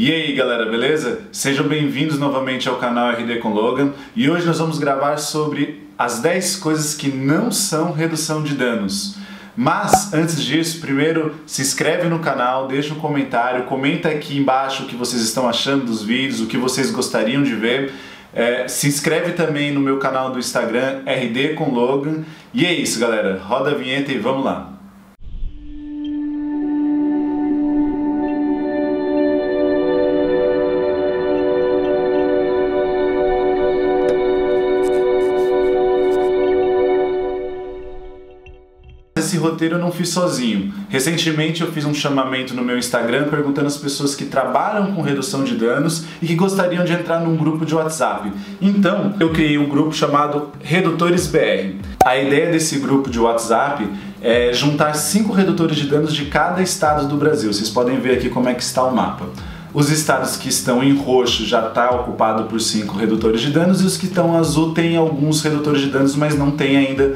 E aí galera, beleza? Sejam bem-vindos novamente ao canal RD com Logan e hoje nós vamos gravar sobre as 10 coisas que não são redução de danos. Mas antes disso, primeiro se inscreve no canal, deixa um comentário, comenta aqui embaixo o que vocês estão achando dos vídeos, o que vocês gostariam de ver. Se inscreve também no meu canal do Instagram, RD com Logan. E é isso galera, roda a vinheta e vamos lá! Esse roteiro eu não fiz sozinho. Recentemente eu fiz um chamamento no meu Instagram perguntando às pessoas que trabalham com redução de danos e que gostariam de entrar num grupo de WhatsApp. Então eu criei um grupo chamado Redutores BR. A ideia desse grupo de WhatsApp é juntar 5 redutores de danos de cada estado do Brasil. Vocês podem ver aqui como é que está o mapa. Os estados que estão em roxo já está ocupado por 5 redutores de danos e os que estão azul tem alguns redutores de danos, mas não tem ainda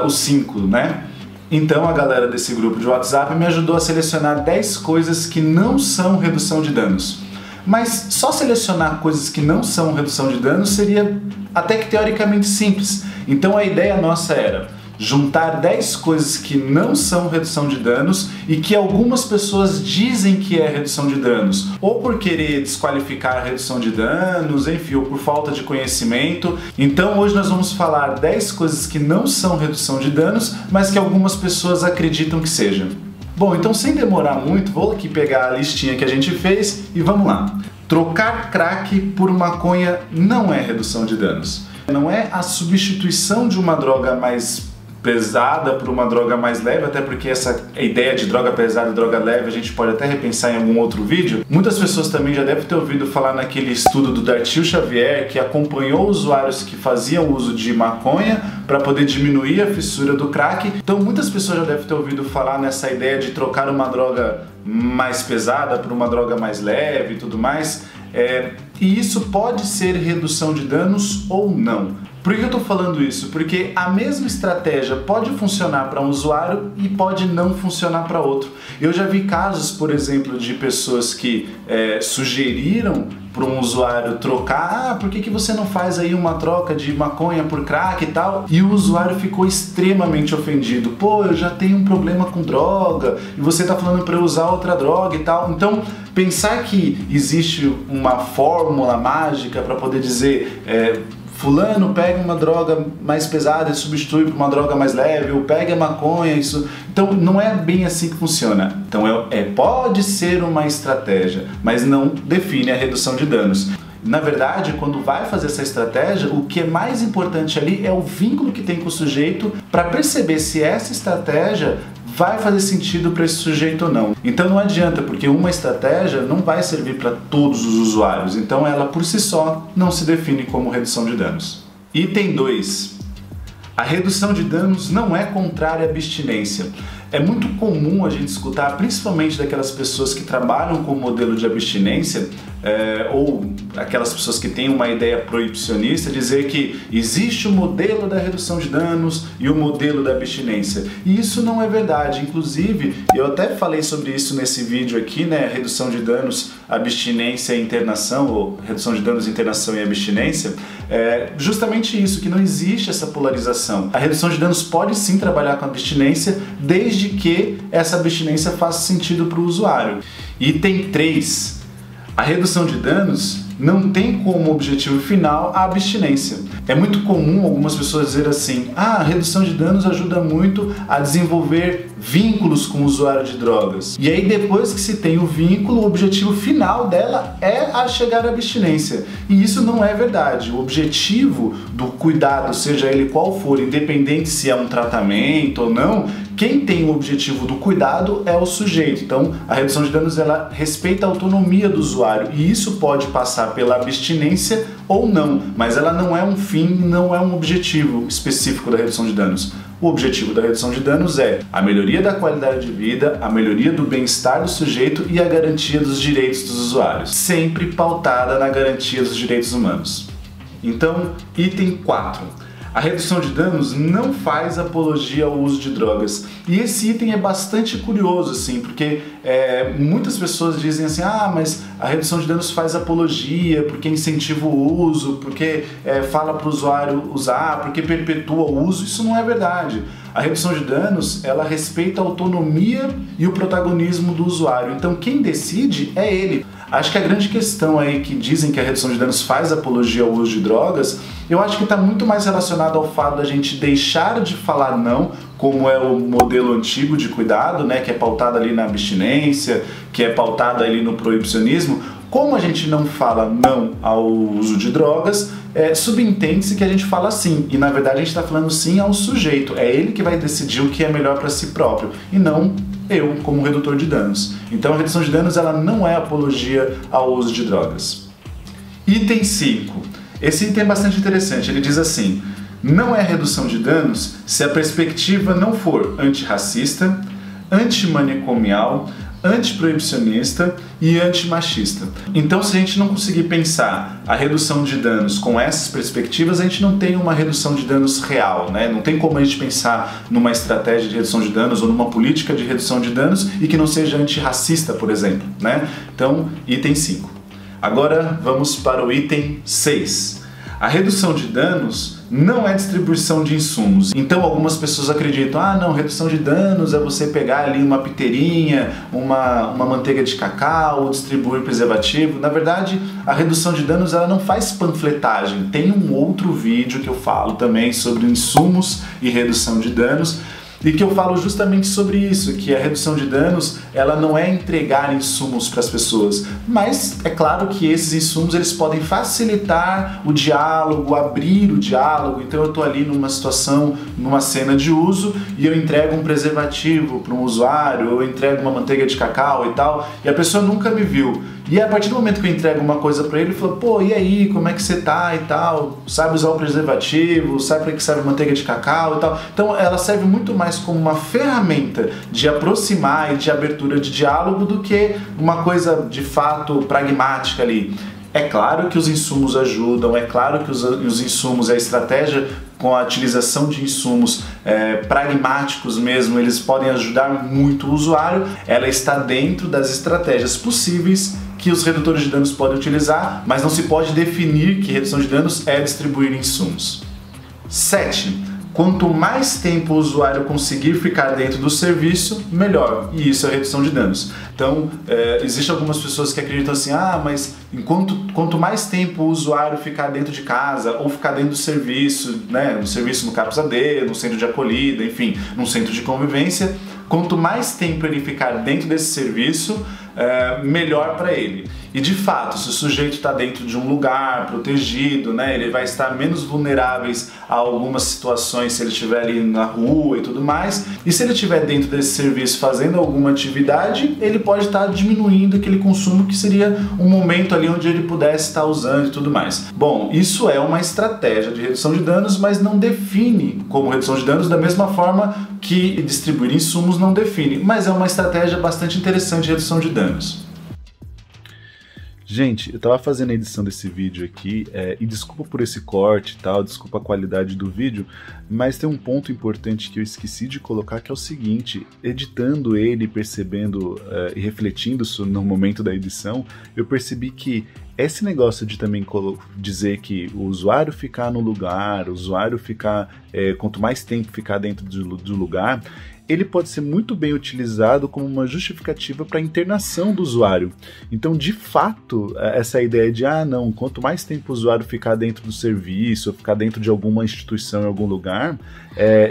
os 5, né? Então a galera desse grupo de WhatsApp me ajudou a selecionar 10 coisas que não são redução de danos. Mas só selecionar coisas que não são redução de danos seria até que teoricamente simples. Então a ideia nossa era juntar 10 coisas que não são redução de danos e que algumas pessoas dizem que é redução de danos, ou por querer desqualificar a redução de danos, enfim, ou por falta de conhecimento. Então hoje nós vamos falar 10 coisas que não são redução de danos, mas que algumas pessoas acreditam que sejam. Bom, então sem demorar muito, vou aqui pegar a listinha que a gente fez e vamos lá. Trocar crack por maconha não é redução de danos. Não é a substituição de uma droga mais pesada por uma droga mais leve, até porque essa ideia de droga pesada e droga leve a gente pode até repensar em algum outro vídeo. Muitas pessoas também já devem ter ouvido falar naquele estudo do Dartil Xavier que acompanhou usuários que faziam uso de maconha para poder diminuir a fissura do crack. Então muitas pessoas já devem ter ouvido falar nessa ideia de trocar uma droga mais pesada por uma droga mais leve e tudo mais. E isso pode ser redução de danos ou não. Por que eu estou falando isso? Porque a mesma estratégia pode funcionar para um usuário e pode não funcionar para outro. Eu já vi casos, por exemplo, de pessoas que sugeriram para um usuário trocar, por que você não faz aí uma troca de maconha por crack e tal? E o usuário ficou extremamente ofendido. Pô, eu já tenho um problema com droga e você está falando para eu usar outra droga e tal. Então, pensar que existe uma fórmula mágica para poder dizer fulano pega uma droga mais pesada e substitui por uma droga mais leve, ou pega a maconha, isso... Então não é bem assim que funciona. Então pode ser uma estratégia, mas não define a redução de danos. Na verdade, quando vai fazer essa estratégia, o que é mais importante ali é o vínculo que tem com o sujeito para perceber se essa estratégia vai fazer sentido para esse sujeito ou não. Então não adianta, porque uma estratégia não vai servir para todos os usuários, então ela por si só não se define como redução de danos. Item 2. A redução de danos não é contrária à abstinência. É muito comum a gente escutar, principalmente daquelas pessoas que trabalham com o modelo de abstinência, ou aquelas pessoas que têm uma ideia proibicionista, dizer que existe o modelo da redução de danos e o modelo da abstinência. E isso não é verdade. Inclusive, eu até falei sobre isso nesse vídeo aqui, né? Redução de danos, abstinência e internação, ou redução de danos, internação e abstinência. Justamente isso, que não existe essa polarização. A redução de danos pode sim trabalhar com abstinência, desde que essa abstinência faça sentido para o usuário. Item 3. A redução de danos não tem como objetivo final a abstinência. É muito comum algumas pessoas dizer assim: a redução de danos ajuda muito a desenvolver vínculos com o usuário de drogas. E aí depois que se tem o vínculo, o objetivo final dela é a chegar à abstinência. E isso não é verdade. O objetivo do cuidado, seja ele qual for, independente se é um tratamento ou não, quem tem o objetivo do cuidado é o sujeito. Então a redução de danos ela respeita a autonomia do usuário e isso pode passar pela abstinência ou não, mas ela não é um fim, não é um objetivo específico da redução de danos. O objetivo da redução de danos é a melhoria da qualidade de vida, a melhoria do bem-estar do sujeito e a garantia dos direitos dos usuários, sempre pautada na garantia dos direitos humanos. Então, item 4. A redução de danos não faz apologia ao uso de drogas. E esse item é bastante curioso, assim, porque muitas pessoas dizem assim, ah, mas a redução de danos faz apologia, porque incentiva o uso, porque fala para o usuário usar, porque perpetua o uso. Isso não é verdade. A redução de danos, ela respeita a autonomia e o protagonismo do usuário. Então quem decide é ele. Acho que a grande questão aí que dizem que a redução de danos faz apologia ao uso de drogas, eu acho que está muito mais relacionado ao fato da gente deixar de falar não, como é o modelo antigo de cuidado, né, que é pautado ali na abstinência, que é pautado ali no proibicionismo. Como a gente não fala não ao uso de drogas, subentende-se que a gente fala sim, e na verdade a gente está falando sim ao sujeito, é ele que vai decidir o que é melhor para si próprio, e não eu como redutor de danos. Então a redução de danos ela não é apologia ao uso de drogas. Item 5. Esse item é bastante interessante, ele diz assim: não é redução de danos se a perspectiva não for antirracista, antimanicomial, antiproibicionista e antimachista. Então, se a gente não conseguir pensar a redução de danos com essas perspectivas, a gente não tem uma redução de danos real, né? Não tem como a gente pensar numa estratégia de redução de danos ou numa política de redução de danos e que não seja antirracista, por exemplo, né? Então, item 5. Agora vamos para o item 6. A redução de danos não é distribuição de insumos. Então algumas pessoas acreditam, ah não, redução de danos é você pegar ali uma piteirinha, uma manteiga de cacau, distribuir preservativo. Na verdade, a redução de danos ela não faz panfletagem. Tem um outro vídeo que eu falo também sobre insumos e redução de danos, e que eu falo justamente sobre isso, que a redução de danos ela não é entregar insumos para as pessoas, mas é claro que esses insumos eles podem facilitar o diálogo, abrir o diálogo. Então eu estou ali numa situação, numa cena de uso, e eu entrego um preservativo para um usuário, eu entrego uma manteiga de cacau e tal, e a pessoa nunca me viu. E a partir do momento que eu entrego uma coisa para ele, ele fala, pô, e aí, como é que você tá e tal? Sabe usar o preservativo? Sabe para que serve manteiga de cacau e tal? Então ela serve muito mais como uma ferramenta de aproximar e de abertura de diálogo do que uma coisa de fato pragmática ali. É claro que os insumos ajudam, é claro que os insumos, a estratégia com a utilização de insumos pragmáticos mesmo, eles podem ajudar muito o usuário. Ela está dentro das estratégias possíveis que os redutores de danos podem utilizar, mas não se pode definir que redução de danos é distribuir insumos. 7. Quanto mais tempo o usuário conseguir ficar dentro do serviço, melhor. E isso é redução de danos. Então, existem algumas pessoas que acreditam assim, ah, mas quanto mais tempo o usuário ficar dentro de casa ou ficar dentro do serviço, né, no serviço no CAPS AD, no centro de acolhida, enfim, num centro de convivência, quanto mais tempo ele ficar dentro desse serviço, melhor para ele. E de fato, se o sujeito está dentro de um lugar protegido, né, ele vai estar menos vulnerável a algumas situações se ele estiver ali na rua e tudo mais. E se ele estiver dentro desse serviço fazendo alguma atividade, ele pode estar diminuindo aquele consumo que seria um momento ali onde ele pudesse estar usando e tudo mais. Bom, isso é uma estratégia de redução de danos, mas não define como redução de danos da mesma forma que distribuir insumos não define, mas é uma estratégia bastante interessante de redução de danos. Gente, eu tava fazendo a edição desse vídeo aqui, e desculpa por esse corte e tal, desculpa a qualidade do vídeo, mas tem um ponto importante que eu esqueci de colocar, que é o seguinte: editando ele, percebendo e refletindo no momento da edição, eu percebi que esse negócio de também dizer que o usuário ficar no lugar, o usuário ficar, quanto mais tempo ficar dentro do lugar, ele pode ser muito bem utilizado como uma justificativa para a internação do usuário. Então, de fato, essa ideia de, não, quanto mais tempo o usuário ficar dentro do serviço, ou ficar dentro de alguma instituição em algum lugar,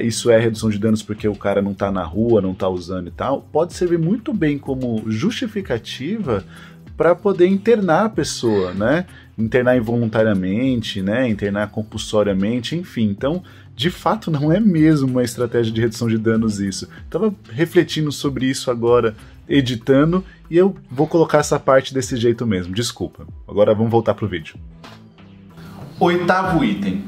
isso é redução de danos porque o cara não está na rua, não está usando e tal, pode servir muito bem como justificativa para poder internar a pessoa, né? Internar involuntariamente, né? Internar compulsoriamente, enfim. Então, de fato, não é mesmo uma estratégia de redução de danos isso. Estava refletindo sobre isso agora, editando, e eu vou colocar essa parte desse jeito mesmo, desculpa. Agora vamos voltar pro vídeo. 8º item.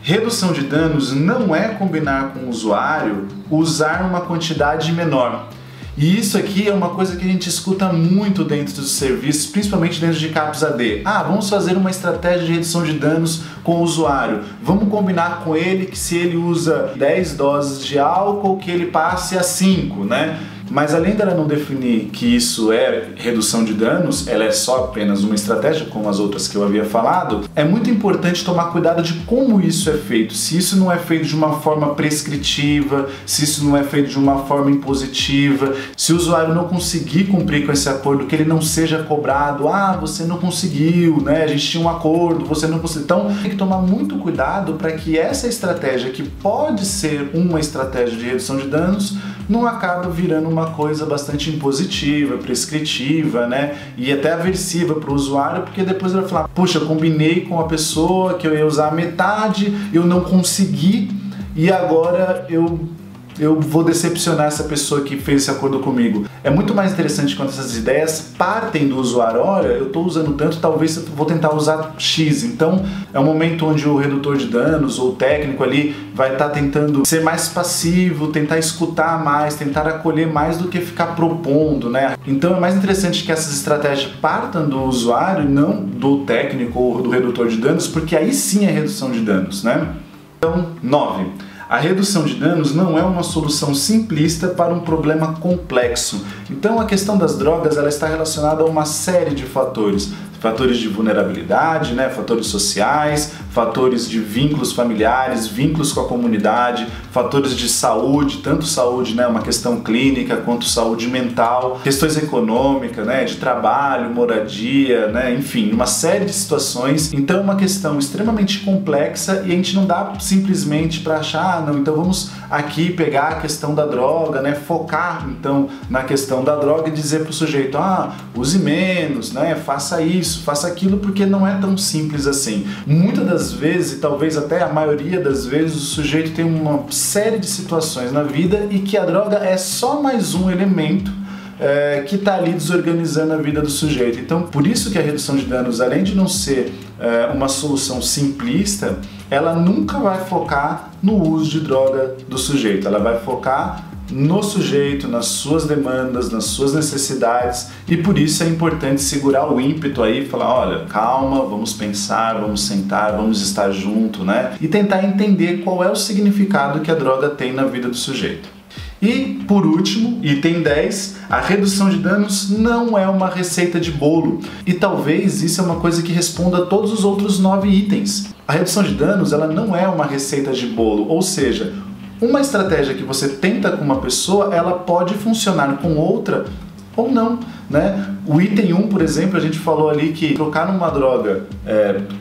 Redução de danos não é combinar com o usuário usar uma quantidade menor. E isso aqui é uma coisa que a gente escuta muito dentro dos serviços, principalmente dentro de CAPS AD. Vamos fazer uma estratégia de redução de danos com o usuário. Vamos combinar com ele que se ele usa 10 doses de álcool, que ele passe a 5, né? Mas além dela não definir que isso é redução de danos, ela é só apenas uma estratégia, como as outras que eu havia falado, é muito importante tomar cuidado de como isso é feito. Se isso não é feito de uma forma prescritiva, se isso não é feito de uma forma impositiva, se o usuário não conseguir cumprir com esse acordo, que ele não seja cobrado, você não conseguiu, né? A gente tinha um acordo, você não conseguiu. Então tem que tomar muito cuidado para que essa estratégia, que pode ser uma estratégia de redução de danos, não acabe virando uma coisa bastante impositiva, prescritiva, né? E até aversiva para o usuário, porque depois ele vai falar, puxa, eu combinei com a pessoa que eu ia usar metade, eu não consegui e agora eu vou decepcionar essa pessoa que fez esse acordo comigo. É muito mais interessante quando essas ideias partem do usuário. Olha, eu estou usando tanto, talvez eu vou tentar usar X. Então é um momento onde o redutor de danos ou o técnico ali vai estar tentando ser mais passivo, tentar escutar mais, tentar acolher mais do que ficar propondo, né? Então é mais interessante que essas estratégias partam do usuário e não do técnico ou do redutor de danos, porque aí sim é redução de danos, né? Então, 9. A redução de danos não é uma solução simplista para um problema complexo. Então a questão das drogas ela está relacionada a uma série de fatores. Fatores de vulnerabilidade, né? Fatores sociais, fatores de vínculos familiares, vínculos com a comunidade, fatores de saúde, tanto saúde, né? Uma questão clínica, quanto saúde mental, questões econômicas, né? De trabalho, moradia, né? Enfim, uma série de situações. Então é uma questão extremamente complexa e a gente não dá simplesmente para achar, não, então vamos aqui pegar a questão da droga, né? Focar então na questão da droga e dizer para o sujeito, use menos, né? Faça isso, faça aquilo, porque não é tão simples assim. Muitas das vezes, e talvez até a maioria das vezes, o sujeito tem uma série de situações na vida e que a droga é só mais um elemento que está ali desorganizando a vida do sujeito. Então, por isso que a redução de danos, além de não ser uma solução simplista, ela nunca vai focar no uso de droga do sujeito, ela vai focar no sujeito, nas suas demandas, nas suas necessidades, e por isso é importante segurar o ímpeto aí e falar, olha, calma, vamos pensar, vamos sentar, vamos estar junto, né? E tentar entender qual é o significado que a droga tem na vida do sujeito. E, por último, item 10, a redução de danos não é uma receita de bolo. E talvez isso é uma coisa que responda a todos os outros 9 itens. A redução de danos ela não é uma receita de bolo, ou seja, uma estratégia que você tenta com uma pessoa, ela pode funcionar com outra ou não, né? O item 1, por exemplo, a gente falou ali que trocar numa droga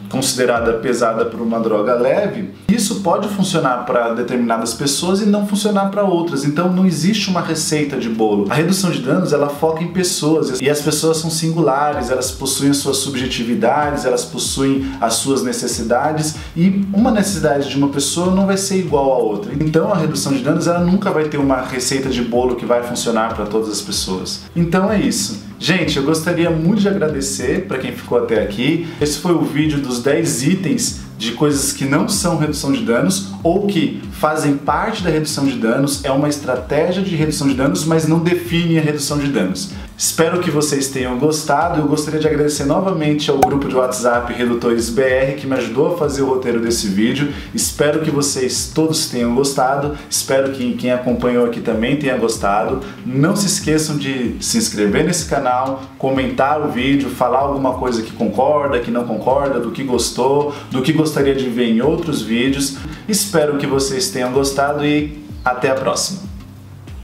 considerada pesada por uma droga leve, isso pode funcionar para determinadas pessoas e não funcionar para outras. Então não existe uma receita de bolo. A redução de danos, ela foca em pessoas e as pessoas são singulares, elas possuem as suas subjetividades, elas possuem as suas necessidades e uma necessidade de uma pessoa não vai ser igual à outra. Então a redução de danos, ela nunca vai ter uma receita de bolo que vai funcionar para todas as pessoas. Então é isso. Gente, eu gostaria muito de agradecer para quem ficou até aqui. Esse foi o vídeo dos 10 itens de coisas que não são redução de danos ou que fazem parte da redução de danos, é uma estratégia de redução de danos, mas não define a redução de danos. Espero que vocês tenham gostado. Eu gostaria de agradecer novamente ao grupo de WhatsApp Redutores BR que me ajudou a fazer o roteiro desse vídeo. Espero que vocês todos tenham gostado. Espero que quem acompanhou aqui também tenha gostado. Não se esqueçam de se inscrever nesse canal, comentar o vídeo, falar alguma coisa que concorda, que não concorda, do que gostou, do que gostaria de ver em outros vídeos. Espero que vocês tenham gostado e até a próxima.